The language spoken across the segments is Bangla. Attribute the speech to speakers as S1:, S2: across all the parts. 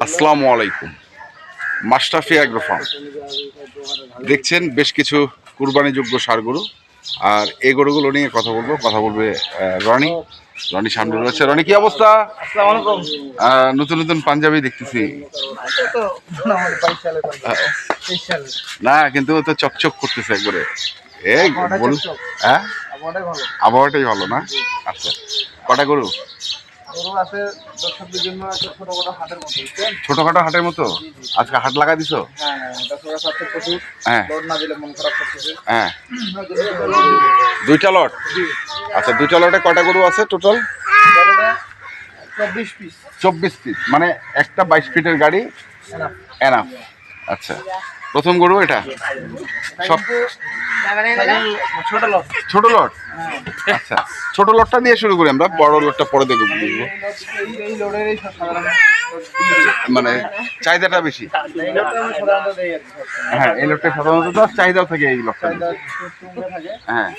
S1: আসসালামু আলাইকুম। মাশরাফি এগ্রো ফার্ম দেখছেন বেশ কিছু কুরবানিযোগ্য ষাঁড় গরু, আর এই গরুগুলো নিয়ে কথা বলবে রনি। রনি সামনে রয়েছে। রনি, কি অবস্থা? নতুন নতুন পাঞ্জাবি দেখতেছি না, কিন্তু তো চকচক করতেছে একবারে। এই বল, হ্যাঁ আবহাওয়াটাই ভালো না? আচ্ছা, কটা গরু? ছোটখাটো হাটের মতো আজকে হাট লাগা দিছো? হ্যাঁ হ্যাঁ, দুইটা লট। আচ্ছা, দুইটা লটে কটা গরু আছে টোটাল? 24 পিস, মানে একটা 22 ফিটের গাড়ি এনাফ। আচ্ছা, প্রথম গরু এটা সব ছোট লট। আচ্ছা, ছোট লটটা দিয়ে শুরু করি আমরা, বড় লটটা পরে দেখে বুঝবো। মানে চাহিদাটা বেশি। হ্যাঁ, এই লটটা সাধারণত চাহিদাও থাকে এই লটটা। হ্যাঁ,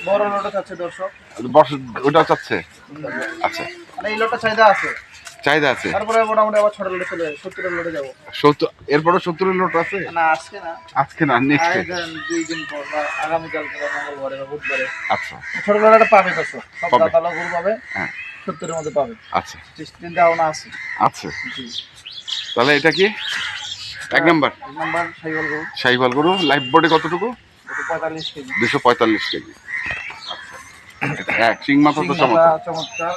S1: ওটাও চাচ্ছে। আচ্ছা,
S2: এই লটটা চাহিদা আছে। তারপরে মোটামুটি আবার ছোট লটে চলে 70 এর লটে যাব।
S1: 70 এরপরে 70 এর লট আছে?
S2: না, আজকে না নেক্সট ডে, 2 দিন পর বা আগামী কাল মঙ্গলবারে বা বুধবারে।
S1: আচ্ছা,
S2: ছোট লটটা পাবে তো, সব দাতালা গরু পাবে। হ্যাঁ, 70 এর মধ্যে পাবে।
S1: আচ্ছা,
S2: চিন্তা ভাবনা আছে।
S1: আচ্ছা, তাহলে এটা কি এক নাম্বার শাহিওয়াল গরু? লাইভ বডি কতটুকু?
S2: 45 কেজি।
S1: 245 কেজি। আচ্ছা, এক সিং মাথা তো চমৎকার,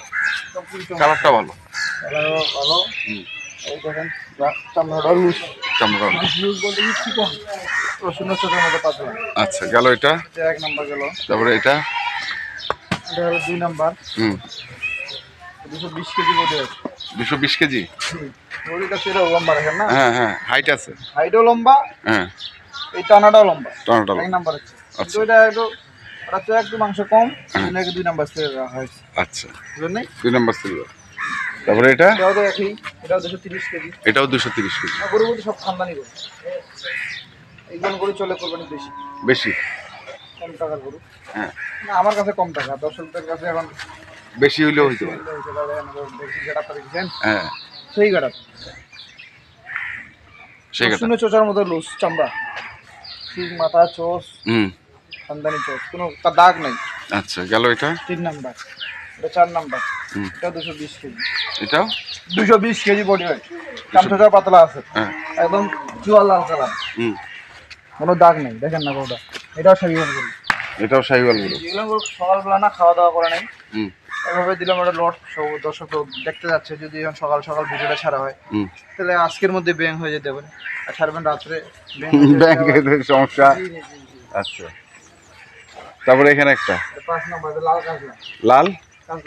S1: কালারটা ভালো।
S2: এই দেখেন চামড়াটা লুজ।
S1: আচ্ছা, গেল এটা
S2: এক নাম্বার গেল।
S1: তারপরে এটা
S2: হলো 2 নাম্বার। 220 কেজি বডি আছে।
S1: 220 কেজি
S2: বডিটা সেটা লম্বা রাখেন না?
S1: হ্যাঁ হ্যাঁ, হাইট আছে,
S2: হাইটও লম্বা।
S1: হ্যাঁ,
S2: এই টানাটাও লম্বা। এক নাম্বার আছে।
S1: আচ্ছা,
S2: ওইটা একটু মাংস কম, এটাকে 2 নাম্বার ছেড়ে রাখা হয়েছে।
S1: আচ্ছা, বুঝলেন? 2 নাম্বার ছিল। তারপরে এটাও তো একই,
S2: এটাও 230 কেজি।
S1: এটাও 230 কেজি।
S2: গরু বলতে সব খানদানি গরু। এইগুলো গরু চলে কোরবানি বেশি কম টাকার গরু।
S1: হ্যাঁ,
S2: না, আমার কাছে কম টাকা, দর্শকদের কাছে এখন
S1: বেশি হইলেও হইতে পারে। হ্যাঁ,
S2: সেই গাড়া শুনে চোচার মতো লুজ চামড়া, ঠিক মাথা চোষ, খানদানি চোষ, কোনো দাগ নাই।
S1: আচ্ছা, গেল এটা
S2: 3 নাম্বার। এটা 4 নাম্বার। এটা 220 কেজি।
S1: এটাও
S2: 220 কেজি বডি হয়। চামড়াটা পাতলা আছে, একদম জোয়ার লাল কালার, কোনো দাগ নেই। দেখেন না গরুটা, এটাও শাহিওয়াল গরু। এগুলো সকালবেলা না খাওয়া দাওয়া করে নাই, এভাবে দিলাম একটা লট। সব দর্শক দেখতে যাচ্ছে, যদি এখন সকাল সকাল ভিডিওটা ছাড়া হয় তাহলে আজকের মধ্যে ব্যাং হয়ে যেতে পারে, আর ছাড়বেন রাত্রে
S1: ব্যাংকের সমস্যা। আচ্ছা, তারপরে এখানে একটা
S2: 5 নাম্বার
S1: লাল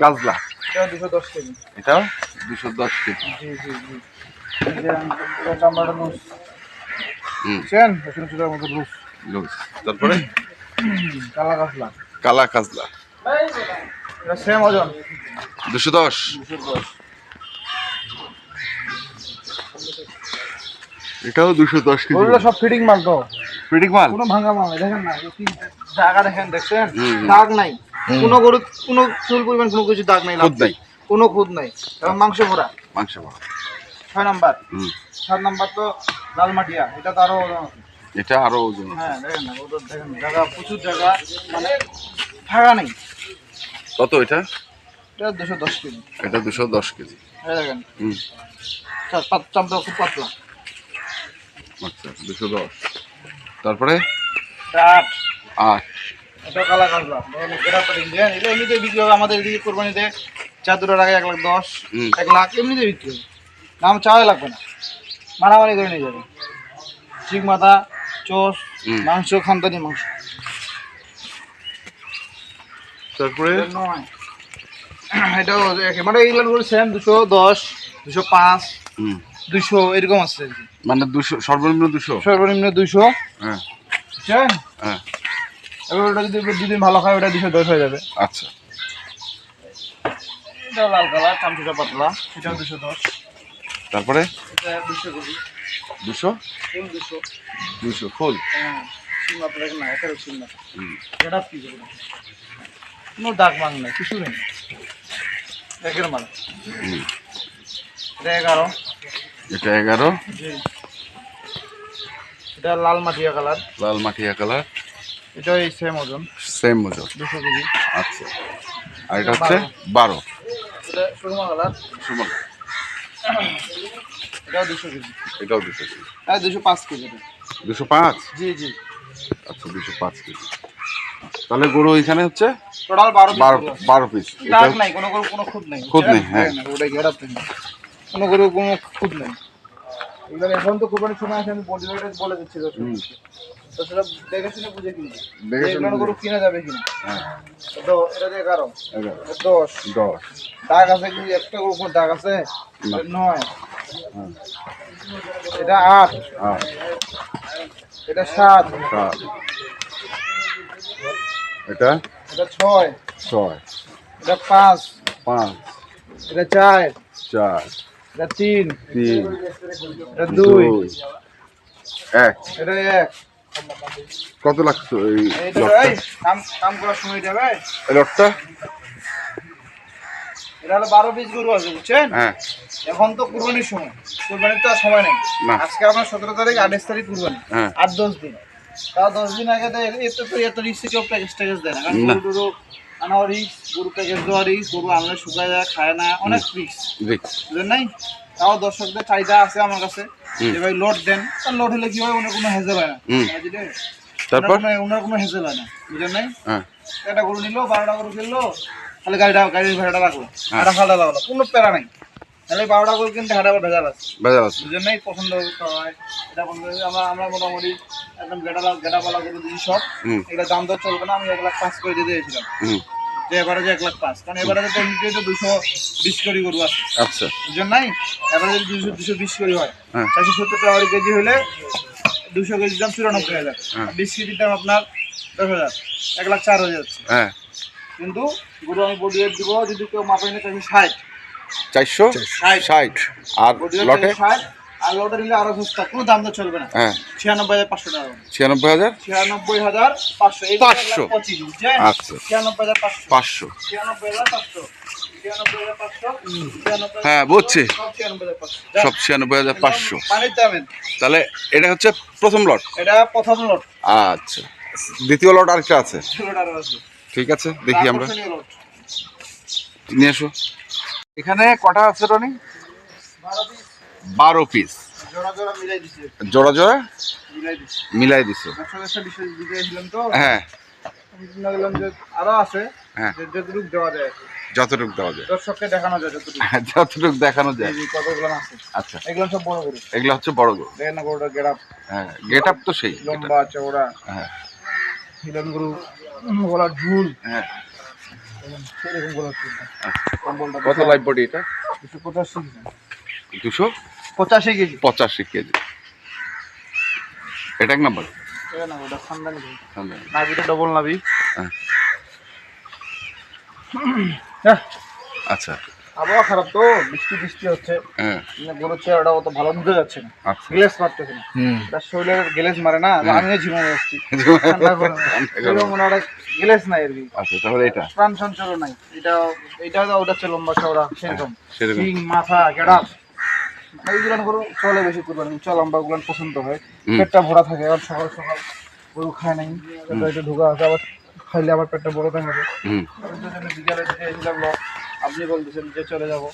S1: কাজলা।
S2: এটা 210 কেজি।
S1: এটাও 210 কেজি।
S2: জি জি জি। এটা চামড়াটা লুজ। চেন এখানে ছোটার মতো লুজ।
S1: তারপরে কালা কাজলা।
S2: এটা সেম ওজন
S1: 210। এটাও 210 কেজি।
S2: ওগুলো সব ফিটিং মাল তো, কোনো ভাঙা মাল নেই। দেখেন না, জায়গা দেখছেন, দাগ নাই কোনো গরু, কোনো চুল পরিমাণ কোনো কিছু দাগ নাই, কোনো খুদ নাই, এবং মাংস ভরা। 6 নাম্বার। 7 নাম্বার তো লাল মাটিয়া, এটা তো আরো ওজন। হ্যাঁ, দেখেন না, ওদের দেখেন জায়গা, প্রচুর জায়গা, মানে ফাঁকা নেই।
S1: কত এটা?
S2: এটা 210 কেজি।
S1: এটা 210 কেজি।
S2: দেখেন চামড়া খুব পাতলা।
S1: আচ্ছা, 210। তারপরে 8।
S2: এটা কালা কাজলা। এটা এমনিতে বিক্রি হবে আমাদের এদিকে কোরবানিতে। চাদরের আগে 1,10,000, 1 লাখ এমনিতে বিক্রি হবে, দাম চাওয়াই লাগবে না, মারামারি করে নিয়ে যাবে। ঠিক মাথা চোষ, মাংস খানদানি মাংস।
S1: তারপরে
S2: এটাও মানে এইগুলো সেম 210, 205, 200 এরকম আছে,
S1: মানে 200 সর্বনিম্ন
S2: 200।
S1: হ্যাঁ
S2: হ্যাঁ, এবার ওটা যদি 2 দিন ভালো খায় ওটা 210 হয়ে যাবে।
S1: আচ্ছা,
S2: এটাও লাল কালার, চামচুটা পাতলা, এটাও 210।
S1: তারপরে
S2: এটা 200 কেজি।
S1: 200 ফুল।
S2: হ্যাঁ, সিলমাত্র দেখেন না, এটাও সিলমাত্র। এটা কি করবো, কোনো দাগ মাং নাই, কিছু নেই, একের মাল। এটা 11।
S1: এটা 11,
S2: জি। এটা লাল মাটিয়া কালার,
S1: লাল মাটিয়া কালার,
S2: এটা এই সেম ওজন,
S1: সেম ওজন।
S2: 200 কেজি।
S1: আচ্ছা, আর এটা হচ্ছে 12,
S2: এটা সুরমা কালার,
S1: সুমন,
S2: এটাও 200 কেজি।
S1: এটাও 200 কেজি।
S2: হ্যাঁ 205 কেজি এটা।
S1: 205?
S2: জি জি।
S1: আচ্ছা, 205 কেজি। তাহলে গরু এখানে হচ্ছে
S2: টোটাল
S1: 12 পিস।
S2: দাগ নাই, কোনো গরু কোনো খুদ নাই।
S1: খুদ নেই, হ্যাঁ।
S2: ওটাই গেড়াপ নেই, কোনো গরু কোনো খুদ নেই। এবার এখন তো কোরবানির সময় আছে, আমি বডি ওয়েট বলে দিচ্ছি তো সেটা দেখে শুনে বুঝে কিনবে, এগুলো গরু কিনা যাবে কিনা। তো এটা দিয়ে 11, 10, দাগ আছে কি একটা গরু কোনো দাগ আছে? 9, এটা 8, এটা 7,
S1: এটা
S2: এটা 6,
S1: 6,
S2: এটা 5,
S1: 5,
S2: এটা 4,
S1: 4,
S2: এটা 3,
S1: 3,
S2: এটা 2,
S1: 1।
S2: এটা 1।
S1: কত লাগছে এই
S2: এইটা
S1: লটটা?
S2: এই কাম করার সময় যাবে।
S1: এই লটটা?
S2: এটা হলো 12 পিস গরু আছে, বুঝছেন?
S1: হ্যাঁ।
S2: এখন তো কুরবানির সময়, কুরবানির তো আর সময় নেই।
S1: না।
S2: আজকে আমার 17 তারিখ, 28 তারিখ কুরবানি,
S1: হ্যাঁ।
S2: 8-10 দিন। তাও 10 দিন আগে তো এত রিস্ক কেউ প্যাকেজ দেয় না, কারণ
S1: না।
S2: গরু আনাও রিস্ক, গরু প্যাকেজ দেওয়া রিস্ক, গরু আনলে শুকায় যায়, খায় না, অনেক রিস্ক, বুঝলেন নাই? তাও দর্শকদের চাহিদা আছে আমার কাছে, যে ভাই লোড দেন। আর লোড হলে কি হয়, ওনার কোনো হেজেল হয় না, বুঝলে?
S1: তারপর
S2: ওনার কোনো হেজেল হয় না, বুঝলেন নাই?
S1: হ্যাঁ।
S2: একটা গরু নিলো, 12টা গরু কিনলো, তাহলে গাড়ির ভাড়াটা রাখলো, হাঁটা ফাটা লাগলো, কোনো প্যারা নাই। তাহলে 12টা গরু কিনতে হাঁটা ভেজাল আছে, বুঝলেন নাই? পছন্দ করতে হয়, এটা পছন্দ আমরা মোটামুটি একদম গেটাপালা গরু দিচ্ছি সব। এগুলো দাম দর চলবে না, আমি 1,05,000 করে দিয়ে দিয়েছিলাম, যে এবারে যে 1,05,000, কারণ এবারে তো এমনিতেই তো 220 করে গরু আছে।
S1: আচ্ছা,
S2: বুঝলেন নাই? এবারে যদি 220 করে হয়, 470 টাকা কেজি হলে 200 কেজির দাম 94,000, 20 কেজির দাম আপনার 10,000, 1,04,000 হয়ে যাচ্ছে।
S1: হ্যাঁ।
S2: কিন্তু গরু আমি বডি ওয়েট দিব, যদি কেউ মাপে নিতে 60,
S1: 460, আর লটে
S2: 60, আর লটে নিলে আরো সস্তা, কোনো দাম তো চলবে না।
S1: হ্যাঁ,
S2: 96,500 টাকা,
S1: 96,000,
S2: 96,500,
S1: 500।
S2: 25, বুঝছেন?
S1: আচ্ছা,
S2: 96,500,
S1: 500।
S2: 96,500, 96,500,
S1: হ্যাঁ, বুঝছি,
S2: সব 96,500।
S1: সব 96,500।
S2: পানির দামের।
S1: তাহলে এটা হচ্ছে প্রথম লট।
S2: এটা প্রথম লট।
S1: আচ্ছা, দ্বিতীয় লট আরেকটা আছে।
S2: ষোলোটা আছে।
S1: ঠিক আছে, দেখি আমরা।
S2: আকর্ষণীয় লট।
S1: নিয়ে এসো। এখানে কটা আছে রনি? 12 পিস।
S2: জোড়া জোড়া মিলাই দিছি,
S1: জোড়া জোড়া
S2: মিলাই দিছি।
S1: মিলাই দিছো?
S2: ব্যবসা বিষয় দিয়েছিলাম তো,
S1: হ্যাঁ
S2: আমি চিন্তা করলাম যে আরো আছে,
S1: হ্যাঁ,
S2: যতটুকু দেওয়া যায়,
S1: যতটুকু দেওয়া যায়,
S2: দর্শককে দেখানো যায় যতটুকু,
S1: যতটুকু দেখানো যায়।
S2: কতগুলো আছে।
S1: আচ্ছা,
S2: এগুলো সব বড় গরু,
S1: এগুলো হচ্ছে বড় গরু।
S2: দেখেন না গরুটা গেটআপ,
S1: হ্যাঁ, গেট আপ তো সেই
S2: লম্বা চওড়া,
S1: হ্যাঁ,
S2: হিলন গরু, গলার ঝুল,
S1: হ্যাঁ।
S2: সেরকম গরু আছে। কম্বলটা
S1: কত লাইভ বডি এটা?
S2: 285 কেজি।
S1: 285
S2: কেজি।
S1: 85 কেজি। এটা এক নাম্বার।
S2: এটা না, ওটা খানদানি গরু। নাভিটা ডবল নাভি।
S1: হ্যাঁ। আচ্ছা,
S2: আবহাওয়া খারাপ তো, বৃষ্টি হচ্ছে,
S1: হ্যাঁ,
S2: গরুর চেহারাটা অত ভালো বোঝা যাচ্ছে না,
S1: আচ্ছা,
S2: গ্লেস মারতেছে না, তার শরীরের গ্লেস মারে না, আমিও ঝিমাই যাচ্ছি, মনে হয় গ্লেস নাই আর কি।
S1: আচ্ছা, তাহলে এটা
S2: প্রাণ সঞ্চার নাই, এটা ওটা হচ্ছে লম্বা চওড়া, সেরকম
S1: সেরকম।
S2: সিং মাথা গেড়াপ, এইগুলো গরু চলে বেশি করবেন, উঁচা লম্বা গুলো পছন্দ হয়, পেটটা ভরা থাকে। আর সকাল সকাল গরু খায় নাই, এটা ঢুকা আছে, আবার খাইলে আবার পেটটা বড় থাকে। বিকালে আপনি বলতেছেন যে চলে যাবো,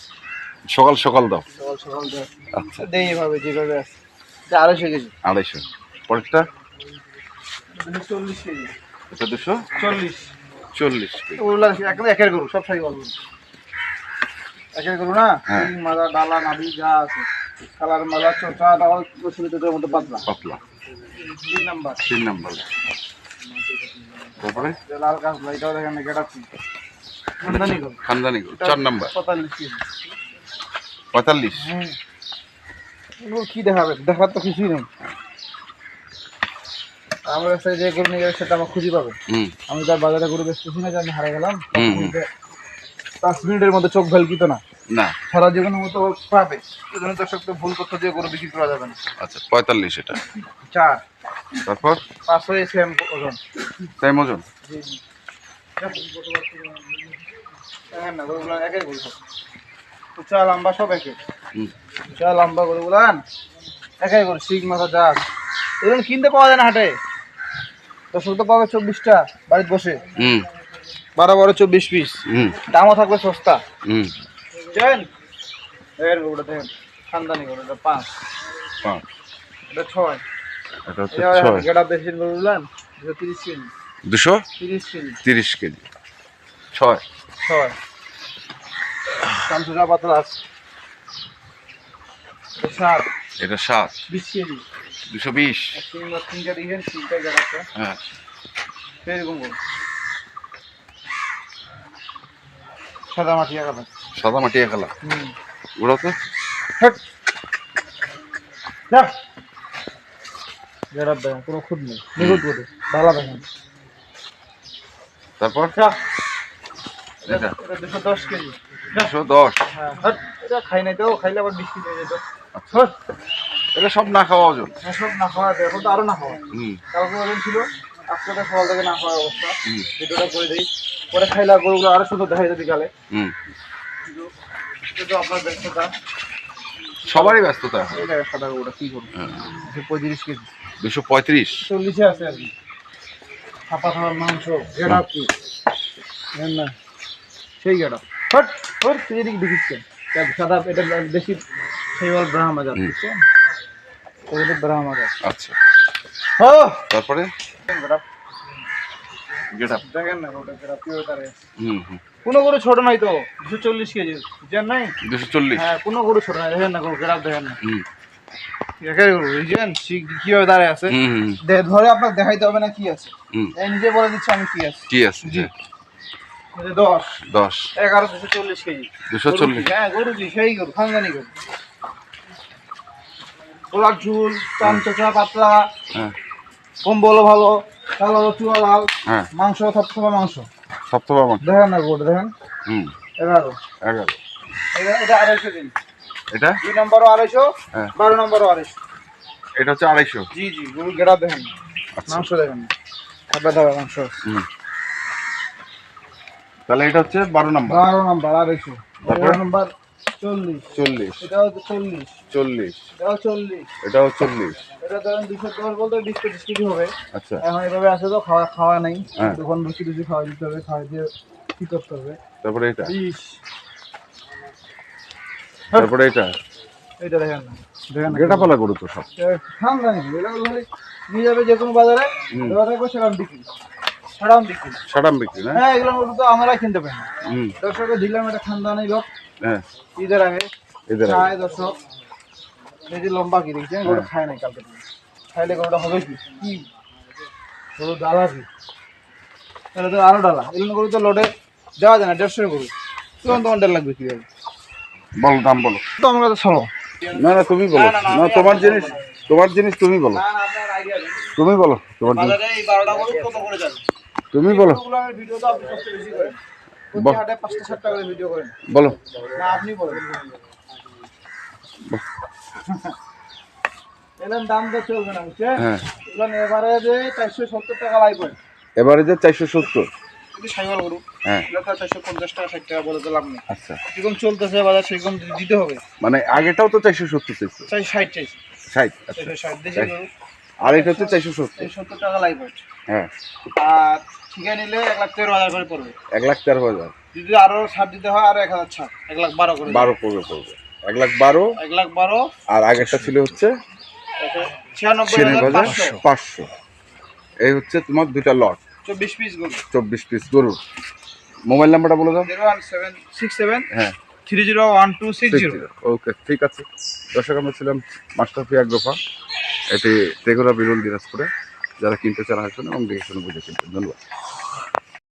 S1: সকাল সকাল দাও।
S2: সকাল দেয়।
S1: আচ্ছা,
S2: দেই এভাবে যেভাবে আছে, 250 কেজি।
S1: 250। পরেরটা
S2: 40 কেজি।
S1: এটা 240 কেজি।
S2: ওগুলা একদম একের গরু, সব সাই গরু, একের গরু না,
S1: হ্যাঁ।
S2: মাথা ডালা নাভি যা আছে, কালার মালা চোচা শরীরের মধ্যে পাতলা। 3 নাম্বার।
S1: তারপরে
S2: যে লাল কাজ এটাও দেখেন, গেটাচ্ছি খানদানি গরু।
S1: খানদানি গরু 4 নাম্বার।
S2: 45 কেজি।
S1: 45।
S2: এগুলো কি দেখাবে, দেখার তো কিছুই নেই। আমার কাছে যে গরু নিয়ে যাবে সেটা আমার খুঁজে পাবে। আমি তার বাজারে গরু বেচতেছি না যে আমি হারাই গেলাম, 5 মিনিটের মধ্যে চোখ ভেলকিত না, সারা জীবনের মতো পাবে। এই জন্য দর্শক তো ভুল তথ্য দিয়ে গরু বিক্রি করা যাবে না।
S1: আচ্ছা, 45 এটা।
S2: 4।
S1: তারপর
S2: 500 সেম ওজন।
S1: সেম ওজন।
S2: জি জি। দেখেন না, গরুগুলো একের গরু সব, উঁচা লম্বা সব একের। বিশাল লম্বা গরু গুলান একাই গরু শিখ মাথা জাগ এরকম কিনতে পাওয়া যায় না হাটে। দর্শক তো পাবে 24টা বাড়িতে বসে 12-12 24 পিস, দামও থাকবে সস্তা। বুঝছেন? দেখেন গরুটা দেখেন, খানদানি গরু, এটা 5, এটা 6,
S1: এটা হচ্ছে 6,
S2: গেটা বেশি গরু গুলান 230 কেজি,
S1: 230 কেজি, 6
S2: কামচুরা পাতলা আছে, এটা 7, 20 কেজি,
S1: 220।
S2: তিনটা দিয়েছেন, তিনটা গেটাতে
S1: হ্যাঁ
S2: সেরকম গরু। সাদা মাটিয়া কালার,
S1: সাদা মাটিয়া কালার। ওরা তো
S2: গেটার দেখেন, কোনো খুদ নেই, নিখুঁত গরু, ভালো দেখেন।
S1: তারপর
S2: এটা 210 কেজি,
S1: 210।
S2: হ্যাঁ এটা খাই নাই তো, খাইলে আবার 20 কেজি হয়ে যেত।
S1: এটা সব না খাওয়া ওজন।
S2: সব না খাওয়া, এখন তো আরো না খাওয়া। কালকে ওজন ছিল, আজকে তো সকাল থেকে না খাওয়ার অবস্থা। ভিডিওটা করে দিই, পরে খাইলে গরুগুলো আরো সুন্দর দেখা যেত বিকালে। কিন্তু আপনার ব্যস্ততা,
S1: সবারই ব্যস্ততা।
S2: সাদা গরুটা কি করবো, 235 কেজি,
S1: 235,
S2: 40-এ আছে আর কি। ছাপা থাপার মাংস, গেড়া কি না সেই গেড়া এদিকে দেখিচ্ছেন সাদা, এটা বেশি সেই বল ব্রাহ্মা জাত, বুঝছেন? এটা ব্রাহ্মা জাত।
S1: আচ্ছা, তারপরে
S2: দেখেন না ওটা গেড়া পিওরটারে। কোনো গরু ছোট নাই তো, 240 কেজি, বুঝছেন নাই?
S1: 240।
S2: হ্যাঁ, কোনো গরু ছোট নাই, দেখেন না গরু গেড়া দেখেন না। একাই গরু, বুঝছেন কিভাবে দাঁড়ায় আছে, ধরে আপনার দেখাইতে হবে না কি আছে, নিজে বলে দিচ্ছে আমি কি আছে। জি 10, 11, 240 কেজি,
S1: 240।
S2: হ্যাঁ গরু জি, সেই গরু, খানদানি গরু, গোলাপ ঝুল, চামচা পাতলা, কম্বল ভালো, কালো চুয়া লাল, মাংস থপথপা মাংস, দেখেন না গরুটা দেখেন। 11 এটা 250 দিন,
S1: এটা
S2: 2 নম্বরও 250, 12 নম্বরও 250।
S1: এটা হচ্ছে 250।
S2: জি গরু গেড়া দেখেন, মাংস দেখেন, থাবা মাংস।
S1: তাহলে এটা হচ্ছে 12 নম্বর,
S2: 250, 12 নম্বর 40, এটাও 40, এটাও 40, এটা ধরেন 210 বলতে 20-25 কেজি হবে। আচ্ছা, এখন এভাবে আছে তো, খাওয়া নাই, তখন বেশি খাওয়া দিতে হবে, খাওয়া দিয়ে কি করতে হবে।
S1: তারপরে এটা
S2: 20,
S1: তারপরে এটা
S2: দেখেন না,
S1: গেটা পালা গরু তো সব
S2: খানদানি এটা নিয়ে যাবে যে কোনো বাজারে, দেওয়া থাকবে সারাম বিক্রি না। হ্যাঁ, এগুলো তো আমরা কিনতে পারি না, দর্শকে দিলাম, এটা খানদানি লোক। ঈদের আগে খায় দর্শক, এই যে লম্বা কি দেখছেন, গরুটা খায় নাই কালকে, খাইলে গরুটা হবে কি গরু ডালা কি, তাহলে তো আরো ডালা, এগুলো গরু তো লোডে দেওয়া যায় না, 150 গরু তখন তোমার ডাল লাগবে কি
S1: বলো, দাম বলো
S2: তো, আমরা তো চলো
S1: না তুমি বলো, না তোমার জিনিস তুমি বলো, তুমি বলো, তোমার জিনিস তুমি বলো, বলো
S2: না আপনি বলেন। দাম তো চলবে না, বুঝছেন? এবারে যে 470 টাকা লাগবে,
S1: এবারে যে 470,
S2: সাইকেল গরু,
S1: হ্যাঁ
S2: 450 টাকা 60 টাকা বলে তো লাভ নেই।
S1: আচ্ছা,
S2: যেরকম চলতেছে বাজার সেরকম দিতে হবে।
S1: মানে আগেটাও তো 470 চাইছে,
S2: 60 চাইছে,
S1: 60, আচ্ছা
S2: 60 দেশি গরু,
S1: আর এটা হচ্ছে
S2: 470 টাকা লাগবে।
S1: হ্যাঁ,
S2: আর ঠিকা নিলে 1,13,000 করে পড়বে,
S1: 1,13,000,
S2: যদি আরো ছাড় দিতে হয় আরো 1,000 ছাড়, 1,12,000 করে,
S1: 12 পড়বে 1,12,000, আর আগেরটা ছিল হচ্ছে 96,500। এই হচ্ছে তোমার দুইটা লট, 24 পিস গরু। মোবাইল নাম্বারটা বলে দাও।
S2: 01767
S1: হ্যাঁ
S2: 301260।
S1: ওকে, ঠিক আছে। দর্শক, আমরা ছিলাম মাশরাফি এগ্রো ফার্ম, এটি তেঘরা বিরল দিনাজপুরে। যারা কিনতে চান আসবেন এবং দেখে শুনে বুঝে কিনবেন। ধন্যবাদ।